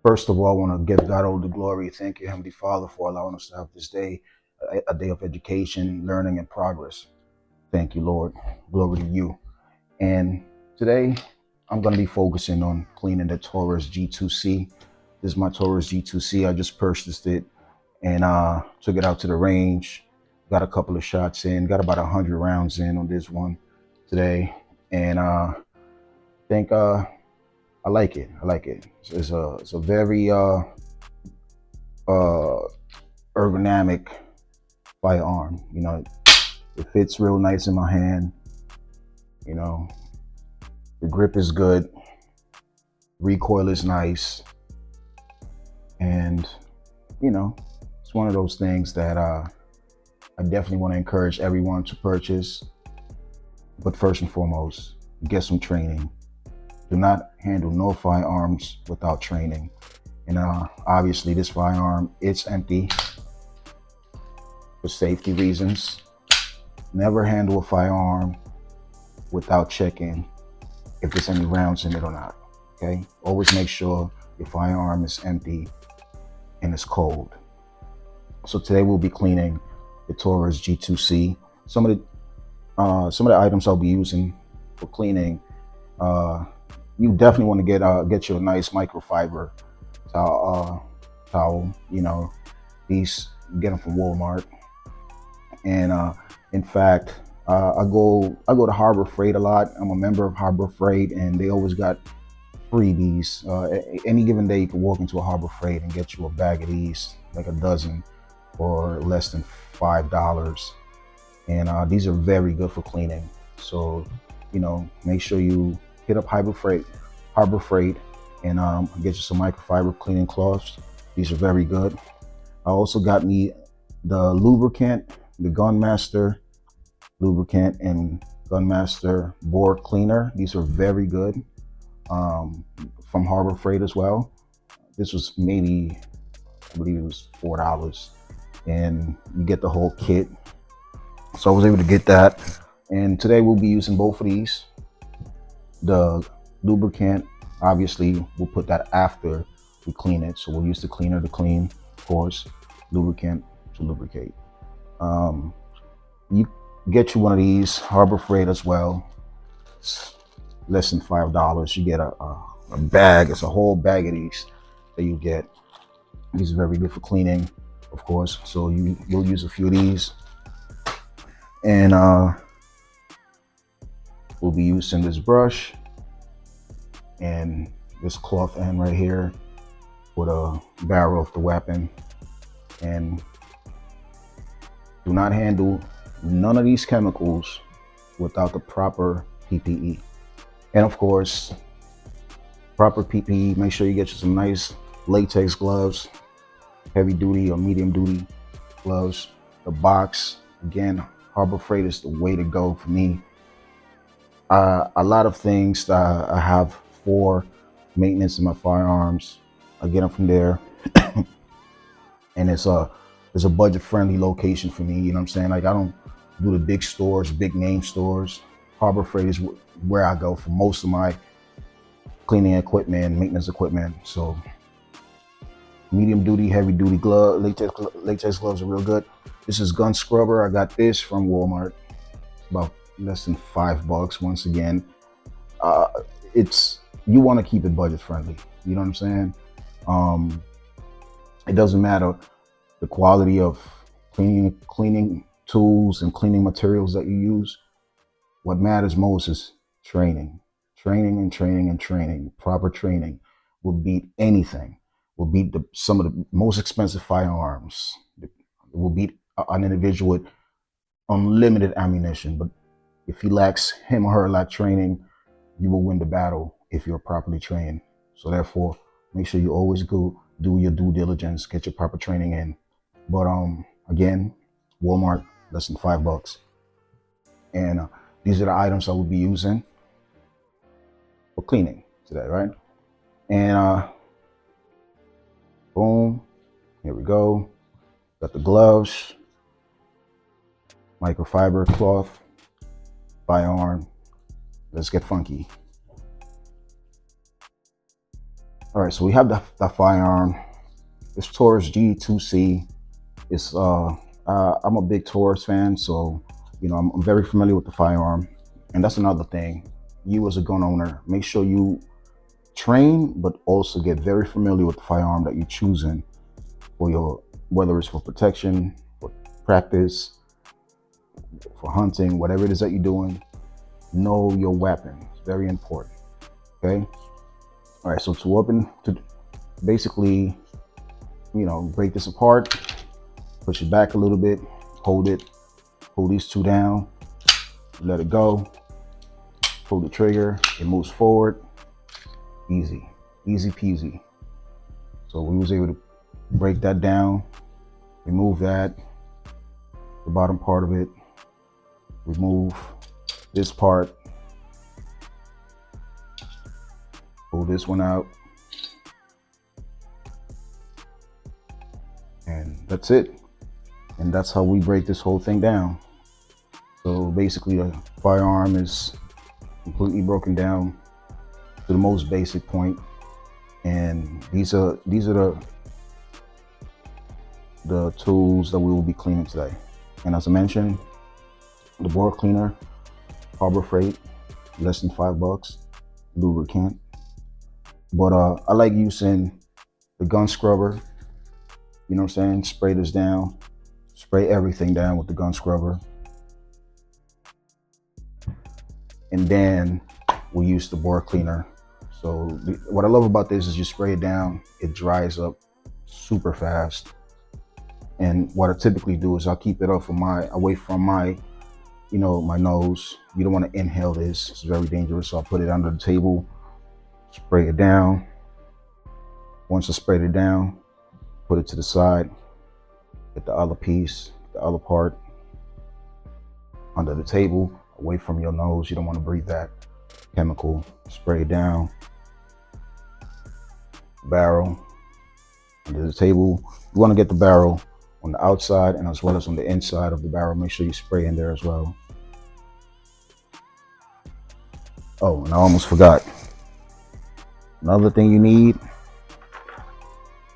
First of all, I want to give God all the glory. Thank you, Heavenly Father, for allowing us to have this day, a day of education, learning, and progress. Thank you, Lord. Glory to you. And today, I'm going to be focusing on cleaning the Taurus G2C. This is my Taurus G2C. I just purchased it and took it out to the range. Got a couple of shots in. Got about 100 rounds in on this one today. And think I like it. I like it. It's a very uh, ergonomic firearm. It fits real nice in my hand. You know, the grip is good, recoil is nice, and it's one of those things that I definitely want to encourage everyone to purchase. But first and foremost, get some training. Do not handle no firearms without training. And obviously, this firearm, it's empty for safety reasons. Never handle a firearm without checking if there's any rounds in it or not. Okay? Always make sure your firearm is empty and it's cold. So today we'll be cleaning the Taurus G2C. Some of the items I'll be using for cleaning. You definitely want to get you a nice microfiber towel. These you get them from Walmart. And in fact, I go to Harbor Freight a lot. I'm a member of Harbor Freight, and they always got freebies. Any given day, you can walk into a Harbor Freight and get you a bag of these, like a dozen, for less than $5. And these are very good for cleaning. So, make sure you hit up Harbor Freight, and get you some microfiber cleaning cloths. These are very good. I also got me the lubricant, the Gunmaster lubricant and Gunmaster bore cleaner. These are very good, from Harbor Freight as well. This was maybe, I believe it was $4, and you get the whole kit. So I was able to get that. And today we'll be using both of these. The lubricant, obviously, we'll put that after we clean it. So we'll use the cleaner to clean, of course, lubricant to lubricate. You get you one of these, Harbor Freight as well. It's less than $5. You get a bag. It's a whole bag of these that you get. These are very good for cleaning, of course. So you'll use a few of these. And we'll be using this brush and this cloth end right here for the barrel of the weapon. And do not handle none of these chemicals without the proper PPE. And of course, proper PPE, make sure you get you some nice latex gloves, heavy duty or medium duty gloves. The box, again, Harbor Freight is the way to go for me. A lot of things that I have for maintenance of my firearms, I get them from there. And it's a budget friendly location for me. You know what I'm saying? Like, I don't do the big stores, big name stores. Harbor Freight is where I go for most of my cleaning equipment, maintenance equipment. So medium duty, heavy duty glove, latex gloves are real good. This is gun scrubber. I got this from Walmart. It's about less than $5 once again. You want to keep it budget friendly. You know what I'm saying? It doesn't matter the quality of cleaning tools and cleaning materials that you use. What matters most is training. Proper training will beat anything. Will beat some of the most expensive firearms. It will beat an individual with unlimited ammunition. But if he lacks him or her lack training, you will win the battle if you're properly trained. So therefore, make sure you always go do your due diligence, get your proper training in. But again, Walmart, less than $5. And these are the items I will be using for cleaning today, right? And boom, here we go. Got the gloves, microfiber cloth, firearm. Let's get funky. All right, so we have the firearm. It's Taurus G2C. It's I'm a big Taurus fan, so I'm very familiar with the firearm. And that's another thing. You as a gun owner, make sure you train, but also get very familiar with the firearm that you're choosing for your, whether it's for protection, for practice, for hunting, whatever it is that you're doing. Know your weapon. It's very important. Okay. All right. So to basically, break this apart, push it back a little bit, hold it, pull these two down, let it go, pull the trigger, it moves forward. Easy peasy. So we was able to break that down, remove that, the bottom part of it, remove this part, pull this one out, and that's it. And that's how we break this whole thing down. So basically the firearm is completely broken down to the most basic point. And these are the tools that we will be cleaning today. And as I mentioned, the bore cleaner, Harbor Freight, less than $5, lubricant. But I like using the gun scrubber. You know what I'm saying? Spray this down, spray everything down with the gun scrubber. And then we use the bore cleaner. So what I love about this is you spray it down, it dries up super fast. And what I typically do is I'll keep it away from my nose. You don't want to inhale this. It's very dangerous. So I'll put it under the table, spray it down. Once I sprayed it down, put it to the side, get the other piece, the other part under the table, away from your nose. You don't want to breathe that chemical. Spray it down, barrel, under the table. You want to get the barrel on the outside and as well as on the inside of the barrel. Make sure you spray in there as well. Oh, and I almost forgot. Another thing you need,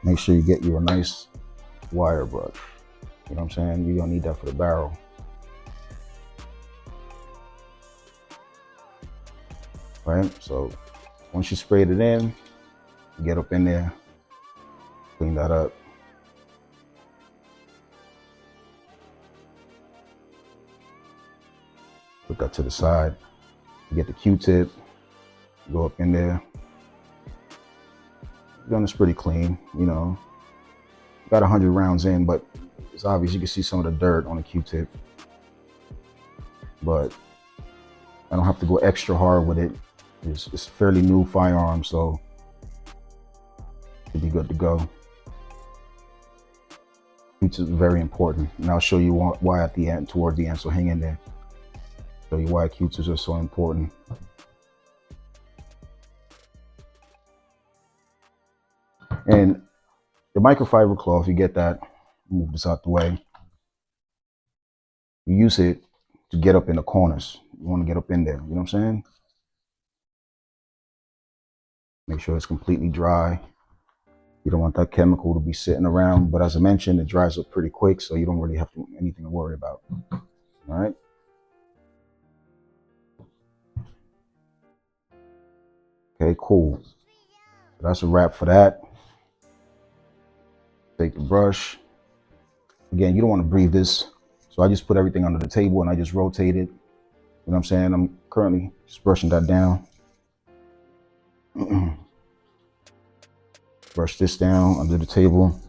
make sure you get you a nice wire brush. You know what I'm saying? You're gonna need that for the barrel. Right? So once you sprayed it in, get up in there, clean that up. Put that to the side. Get the Q-tip, go up in there. The gun is pretty clean, Got 100 rounds in, but it's obvious you can see some of the dirt on the Q-tip. But I don't have to go extra hard with it. It's a fairly new firearm, so should be good to go. Q-tip is very important, and I'll show you why at the end, toward the end. So hang in there. Show you why Q-tips are so important. And the microfiber cloth, you get that. Move this out the way. You use it to get up in the corners. You want to get up in there. You know what I'm saying? Make sure it's completely dry. You don't want that chemical to be sitting around. But as I mentioned, it dries up pretty quick, so you don't really have anything to worry about. All right. Okay, cool. That's a wrap for that. Take the brush. Again, you don't want to breathe this. So I just put everything under the table and I just rotate it. You know what I'm saying? I'm currently just brushing that down. Brush this down under the table.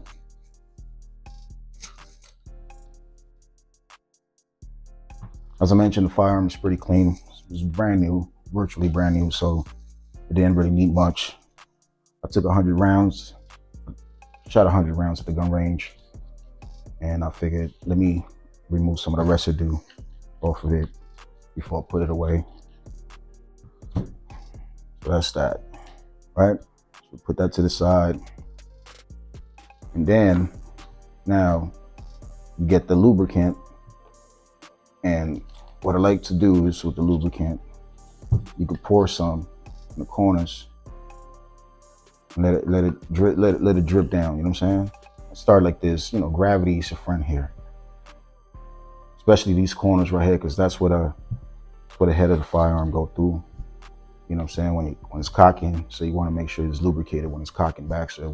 As I mentioned, the firearm is pretty clean. It's brand new, virtually brand new, so it didn't really need much. I took 100 rounds, shot 100 rounds at the gun range, and I figured, let me remove some of the residue off of it before I put it away. So that's that, right? So put that to the side. And then, now, you get the lubricant. And what I like to do is with the lubricant, you can pour some in the corners Let it drip down. You know what I'm saying? Start like this. You know, gravity is your friend here, especially these corners right here, because that's where the head of the firearm go through. You know what I'm saying? When it's cocking, so you want to make sure it's lubricated when it's cocking back, so it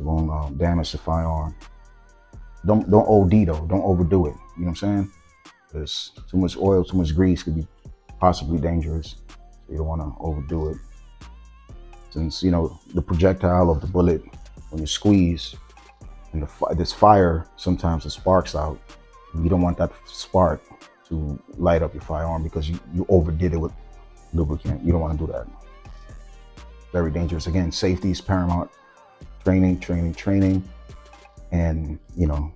won't damage the firearm. Don't OD though. Don't overdo it. You know what I'm saying? Because too much oil, too much grease could be possibly dangerous. So you don't want to overdo it. Since you know the projectile of the bullet, when you squeeze, and this fire, sometimes it sparks out. You don't want that spark to light up your firearm because you overdid it with lubricant. You don't want to do that. Very dangerous. Again, safety is paramount. Training, and you know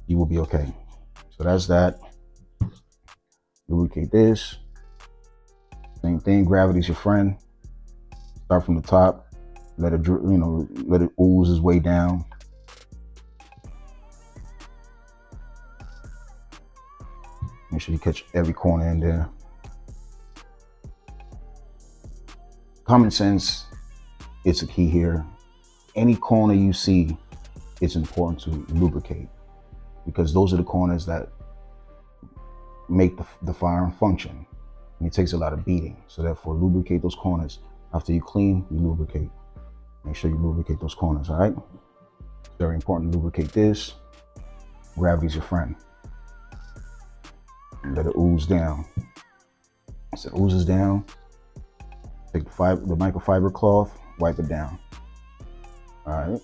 you will be okay. So that's that. Lubricate this. Same thing. Gravity's your friend. Start from the top. Let it let it ooze its way down. Make sure you catch every corner in there. Common sense, it's a key here. Any corner you see, it's important to lubricate because those are the corners that make the firearm function. And it takes a lot of beating. So therefore, lubricate those corners. After you clean, you lubricate. Make sure you lubricate those corners, all right? It's very important to lubricate this. Gravity's your friend. And let it ooze down. As it oozes down, take the microfiber cloth, wipe it down. All right.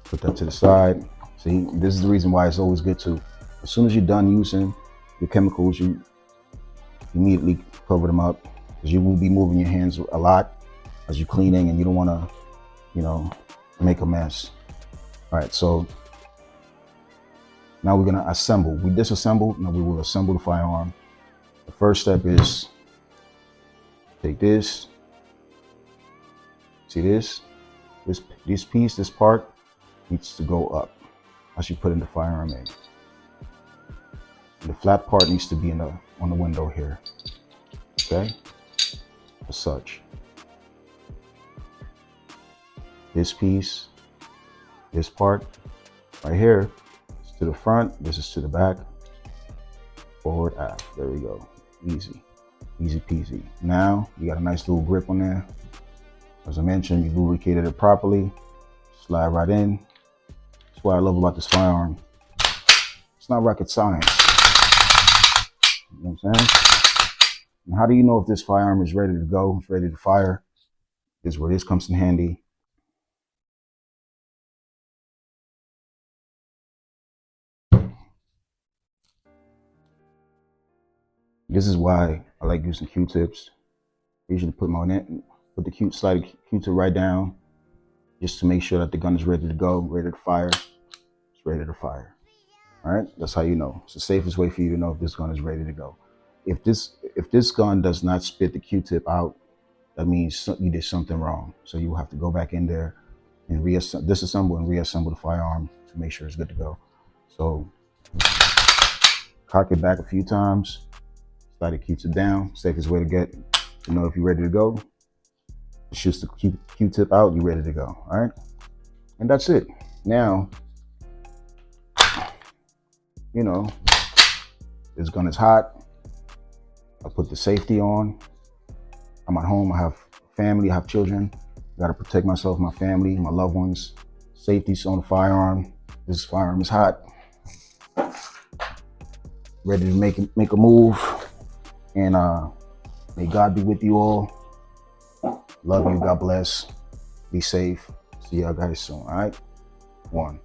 Put that to the side. See, this is the reason why it's always good to, as soon as you're done using your chemicals, you immediately cover them up because you will be moving your hands a lot as you're cleaning and you don't want to, you know, make a mess. All right, so now we're going to assemble. We disassembled, now we will assemble the firearm. The first step is take this. See this piece, this part needs to go up as you put in the firearm in. The flat part needs to be on the window here. Okay, as such. This piece, this part right here is to the front. This is to the back. Forward, aft. There we go. Easy peasy. Now you got a nice little grip on there. As I mentioned, you lubricated it properly. Slide right in. That's what I love about this firearm. It's not rocket science. You know what I'm saying? And how do you know if this firearm is ready to go, it's ready to fire? This is where this comes in handy. This is why I like using Q-tips. I usually put the slide Q-tip right down just to make sure that the gun is ready to go, ready to fire. It's ready to fire. All right, that's how you know. It's the safest way for you to know if this gun is ready to go. If this gun does not spit the Q-tip out, that means you did something wrong. So you will have to go back in there and disassemble and reassemble the firearm to make sure it's good to go. So cock it back a few times, slide the Q-tip down. Safest way to know if you're ready to go. Shoots the Q-tip out, you're ready to go. All right, and that's it. Now, you know, this gun is hot. I put the safety on. I'm at home, I have family, I have children. I gotta protect myself, my family, my loved ones. Safety's on the firearm. This firearm is hot. Ready to make a move. And may God be with you all. Love you, God bless. Be safe. See y'all guys soon, all right? 1.